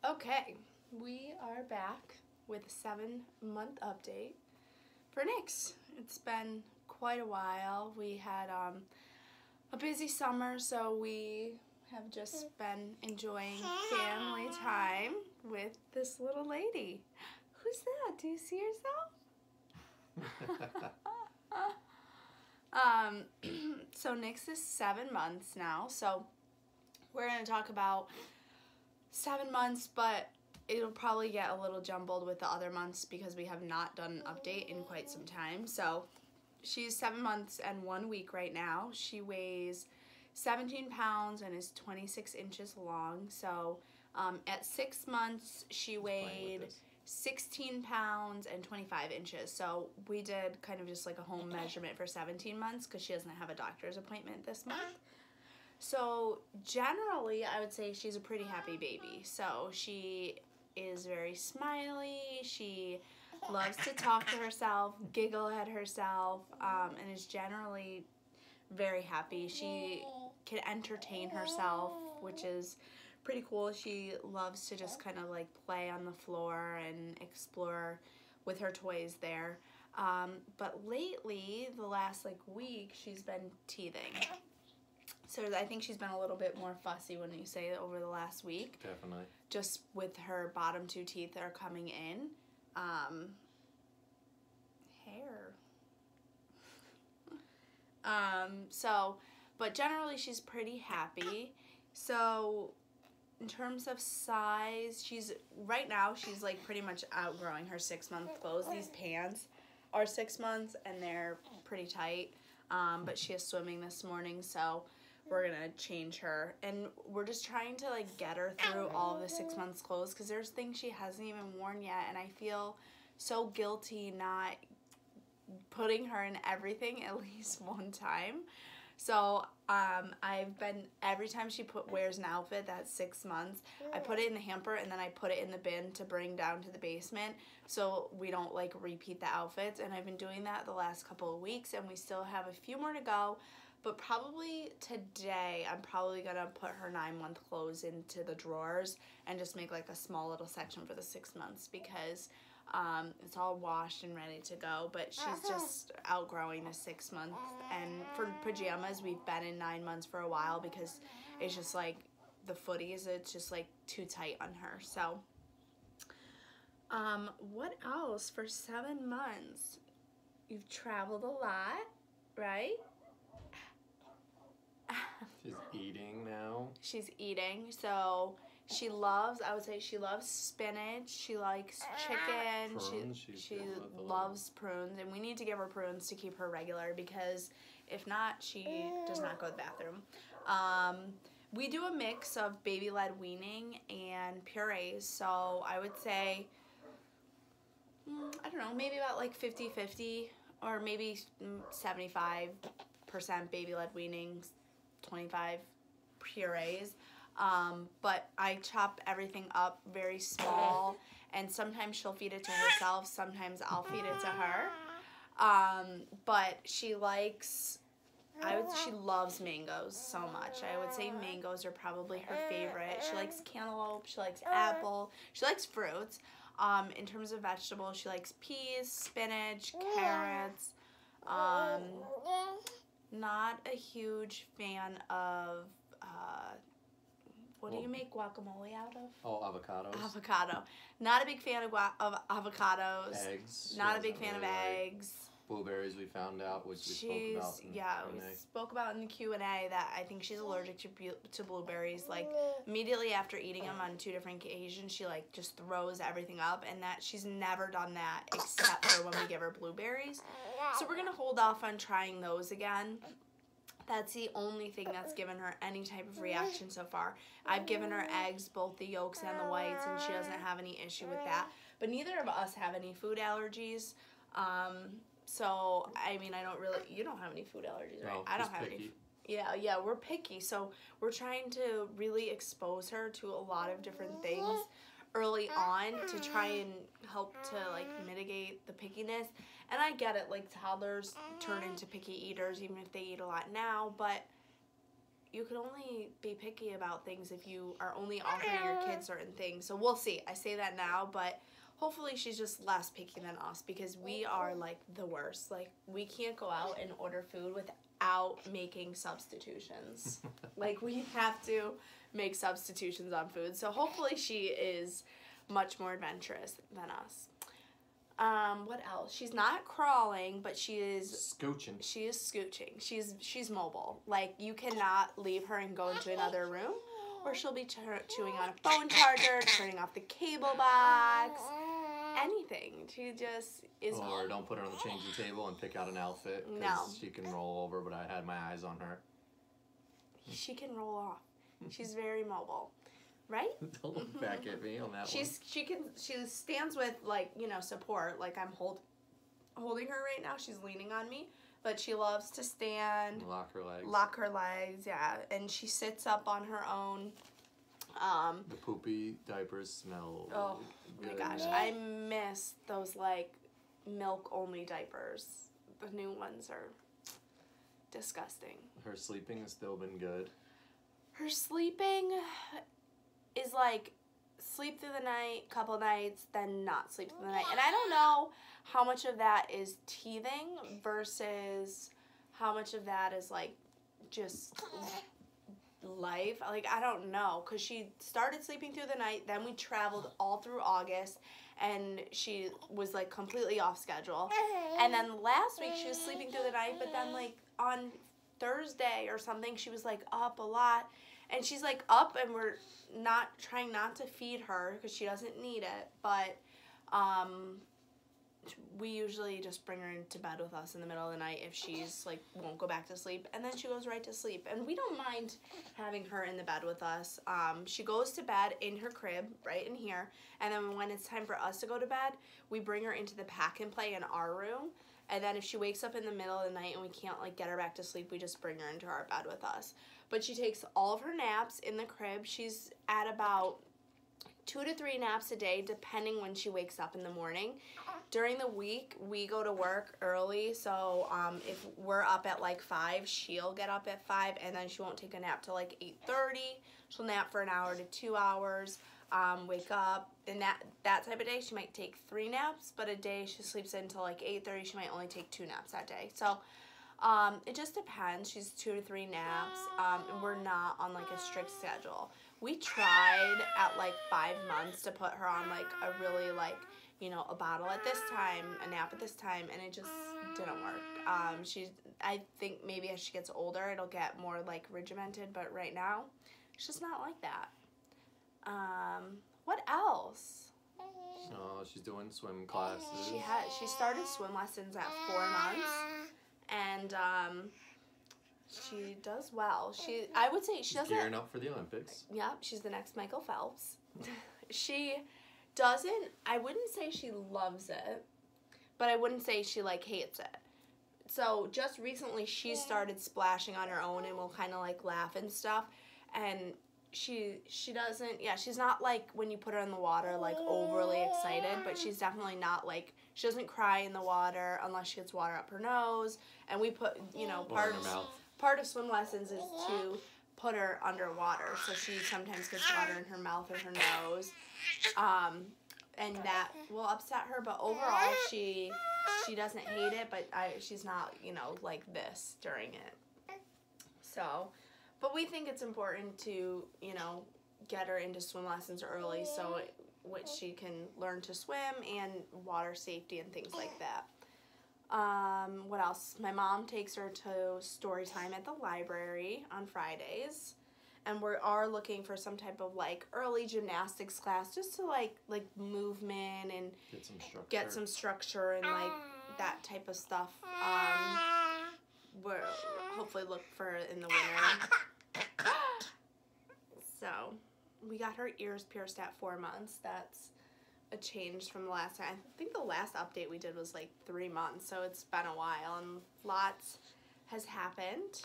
Okay, we are back with a 7-month update for Nix. It's been quite a while. We had a busy summer, so we have just been enjoying family time with this little lady. Who's that? Do you see yourself? So Nix is 7 months now, so we're going to talk about 7 months, but it'll probably get a little jumbled with the other months because we have not done an update in quite some time. So she's 7 months and 1 week right now. She weighs 17 pounds and is 26 inches long. So at 6 months, she weighed 16 pounds and 25 inches. So we did kind of just like a home measurement for 17 months because she doesn't have a doctor's appointment this month. So generally, I would say she's a pretty happy baby. So she is very smiley. She loves to talk to herself, giggle at herself, and is generally very happy. She can entertain herself, which is pretty cool. She loves to just kind of like play on the floor and explore with her toys there. But lately, the last like week, she's been teething. So I think she's been a little bit more fussy when you say over the last week. Definitely. Just with her bottom 2 teeth that are coming in. Hair. But generally she's pretty happy. So in terms of size, right now she's like pretty much outgrowing her 6-month clothes. These pants are 6 months and they're pretty tight. But she is swimming this morning, so we're gonna change her, and we're just trying to like get her through all of the 6 months clothes because there's things she hasn't even worn yet, and I feel so guilty not putting her in everything at least one time. So I've been, every time she wears an outfit that's 6 months, I put it in the hamper and then I put it in the bin to bring down to the basement so we don't like repeat the outfits, and I've been doing that the last couple of weeks, and we still have a few more to go. But probably today, I'm probably going to put her 9-month clothes into the drawers and just make like a small little section for the 6 months because it's all washed and ready to go. But she's just outgrowing the 6 months. And for pajamas, we've been in 9 months for a while because it's just like the footies, it's just like too tight on her. So what else for 7 months? You've traveled a lot, right? She's eating now. She's eating, so she loves, I would say she loves spinach, she likes chicken, Prunes, she loves prunes, and we need to give her prunes to keep her regular because if not, she does not go to the bathroom. We do a mix of baby-led weaning and purees, so I would say, I don't know, maybe about like 50-50 or maybe 75% baby-led weanings, 25 purees, but I chop everything up very small, and sometimes she'll feed it to herself, sometimes I'll feed it to her, but she likes, she loves mangoes so much. I would say mangoes are probably her favorite. She likes cantaloupe, she likes apple, she likes fruits. In terms of vegetables, she likes peas, spinach, carrots, not a huge fan of, what do you make guacamole out of? Oh, avocados. Avocado. Not a big fan of avocados. Eggs. Not a big fan of eggs. Blueberries we found out, which we spoke about in the we Q&A. spoke about in the Q&A that I think she's allergic to blueberries. Like immediately after eating them on 2 different occasions, she like just throws everything up, and that she's never done that except for when we give her blueberries. So we're gonna hold off on trying those again. That's the only thing that's given her any type of reaction so far. I've given her eggs, both the yolks and the whites, and she doesn't have any issue with that. But neither of us have any food allergies. So, I mean, you don't have any food allergies, right? No, I don't just have picky. any. Yeah, we're picky. So we're trying to really expose her to a lot of different things early on to try and help to like mitigate the pickiness. And I get it, like toddlers turn into picky eaters even if they eat a lot now, but you can only be picky about things if you are only offering your kids certain things. So we'll see. I say that now, but hopefully she's just less picky than us because we are like the worst. Like we can't go out and order food without making substitutions. Like we have to make substitutions on food. So hopefully she is much more adventurous than us. What else? She's not crawling, but she is scooching. She is scooching. She's mobile. Like you cannot leave her and go into another room, or she'll be chewing on a phone charger, turning off the cable box, anything. She just is. Or don't put her on the changing table and pick out an outfit because she can roll over. But I had my eyes on her. She can roll off. She's very mobile. Right? Don't look back at me on that one. She stands with like, you know, support. Like I'm holding her right now. She's leaning on me, but she loves to stand. Lock her legs. Lock her legs, yeah. And she sits up on her own. The poopy diapers smell. Oh my gosh, I miss those like milk only diapers. The new ones are disgusting. Her sleeping has still been good. Her sleeping is like sleep through the night, couple nights, then not sleep through the night. And I don't know how much of that is teething versus how much of that is like just life. Like I don't know, because she started sleeping through the night, then we traveled all through August and she was like completely off schedule. And then last week she was sleeping through the night, but then like on Thursday or something she was like up a lot. And she's like up and we're trying not to feed her because she doesn't need it, but we usually just bring her into bed with us in the middle of the night if she's like won't go back to sleep, and then she goes right to sleep. And we don't mind having her in the bed with us. She goes to bed in her crib right in here, and then when it's time for us to go to bed, we bring her into the pack and play in our room. And then if she wakes up in the middle of the night and we can't like get her back to sleep, we just bring her into our bed with us. But she takes all of her naps in the crib. She's at about 2 to 3 naps a day, depending when she wakes up in the morning. During the week, we go to work early, so if we're up at like 5, she'll get up at 5, and then she won't take a nap till like 8:30. She'll nap for an hour to 2 hours, wake up, and that type of day, she might take 3 naps, but a day she sleeps until like 8:30, she might only take 2 naps that day. So it just depends. She's 2 to 3 naps, and we're not on like a strict schedule. We tried at like 5 months to put her on like a really like, you know, a bottle at this time, a nap at this time, and it just didn't work. I think maybe as she gets older, it'll get more like regimented, but right now, it's just not like that. What else? Oh, she's doing swim classes. She started swim lessons at 4 months, and she does well. I would say she doesn't. Gearing up for the Olympics. Yeah, she's the next Michael Phelps. She doesn't. I wouldn't say she loves it, but I wouldn't say she like hates it. So just recently, she started splashing on her own, and will kind of like laugh and stuff. And she doesn't. Yeah, she's not like when you put her in the water like overly excited, but she's definitely not like. She doesn't cry in the water unless she gets water up her nose. And we put, you know, part of swim lessons is to put her underwater. So she sometimes gets water in her mouth or her nose. And that will upset her. But overall, she doesn't hate it, but she's not, you know, like this during it. So, but we think it's important to, you know, get her into swim lessons early so which she can learn to swim and water safety and things like that. What else? My mom takes her to story time at the library on Fridays, and we are looking for some type of like early gymnastics class just to like movement and get some structure and like that type of stuff. We'll hopefully look for in the winter. So we got her ears pierced at 4 months. That's a change from the last time. I think the last update we did was like 3 months, so it's been a while and lots has happened.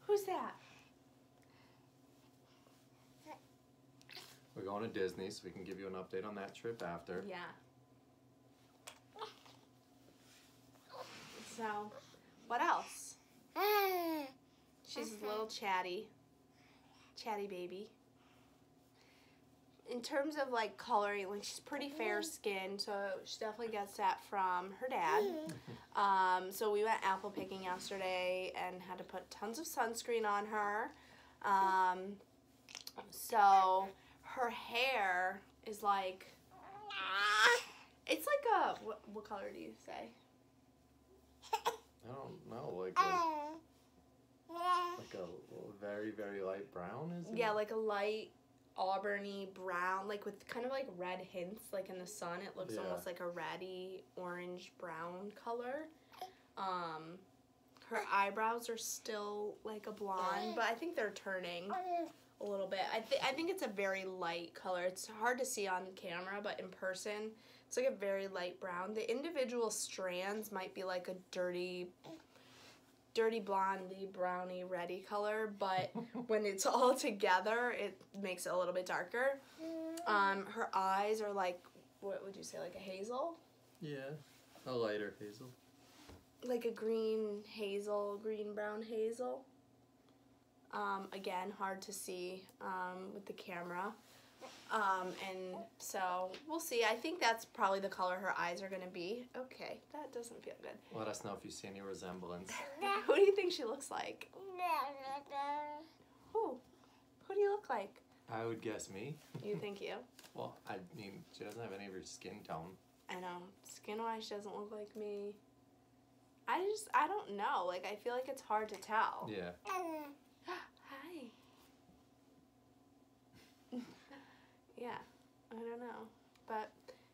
Who's that? We're going to Disney, so we can give you an update on that trip after. Yeah. So What else? She's a little chatty baby. In terms of like coloring, like she's pretty fair skinned, so she definitely gets that from her dad. So we went apple picking yesterday and had to put tons of sunscreen on her. So her hair is like, it's like a, what color do you say? I don't know, like a very, very light brown, is it? Yeah, like a light auburny brown, like with kind of like red hints, like in the sun it looks almost like a reddy orange brown color. Her eyebrows are still like a blonde, but I think they're turning a little bit. I think it's a very light color. It's hard to see on camera, but in person it's like a very light brown. The individual strands might be like a dirty blondie, brownie, reddy color, but when it's all together, it makes it a little bit darker. Her eyes are like, what would you say, like a hazel? Yeah, a lighter hazel. Like a green brown hazel. Again, hard to see with the camera. And so we'll see. I think that's probably the color her eyes are going to be. Okay, that doesn't feel good. Let us know if you see any resemblance. Who do you think she looks like? Who? Who do you look like? I would guess me. You think you? Well, I mean, she doesn't have any of her skin tone. I know. Skin-wise, she doesn't look like me. I don't know. Like, I feel like it's hard to tell. Yeah. Hi. Yeah, I don't know, but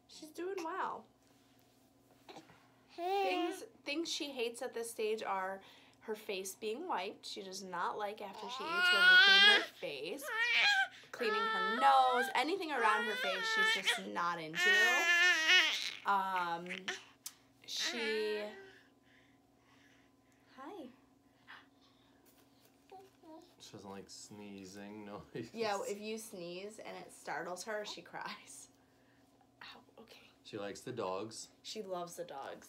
she's doing well. Things she hates at this stage are her face being wiped. She does not like after she eats when we clean her face. Cleaning her nose, anything around her face she's just not into. Hi. She doesn't like sneezing noise. Yeah, if you sneeze and it startles her, she cries. Ow, okay. She likes the dogs. She loves the dogs.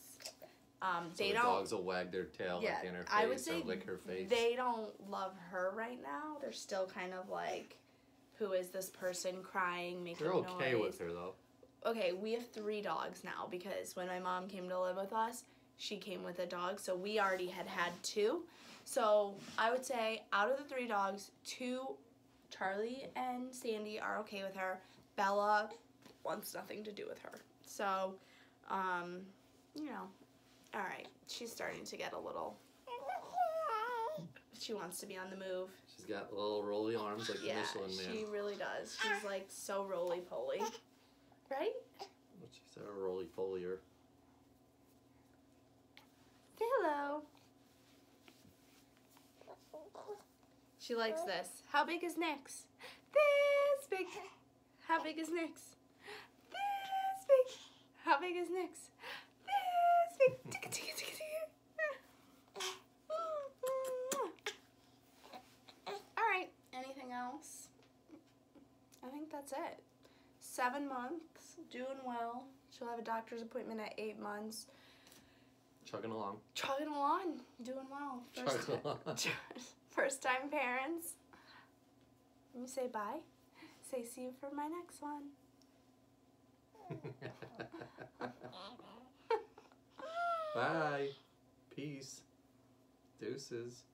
The dogs will wag their tail like in her face, I would say or lick her face. They don't love her right now. They're still kind of like, who is this person crying, making noise? They're okay with her though. Okay, we have 3 dogs now because when my mom came to live with us, she came with a dog, so we already had 2. So I would say out of the 3 dogs, 2, Charlie and Sandy, are okay with her. Bella wants nothing to do with her. So, you know, all right. She's starting to get a little, she wants to be on the move. She's got little rolly arms like the Michelin Man. She really does. She's like so roly-poly. Right? She's a roly-polier. Say hello. She likes this. How big is Nyx? This big. How big is Nyx? This big. How big is Nyx? This big. All right. Anything else? I think that's it. 7 months. Doing well. She'll have a doctor's appointment at 8 months. Chugging along. Chugging along. Doing well. Chugging along. First time parents. Let me say bye. Say see you for my next one. Bye. Peace. Deuces.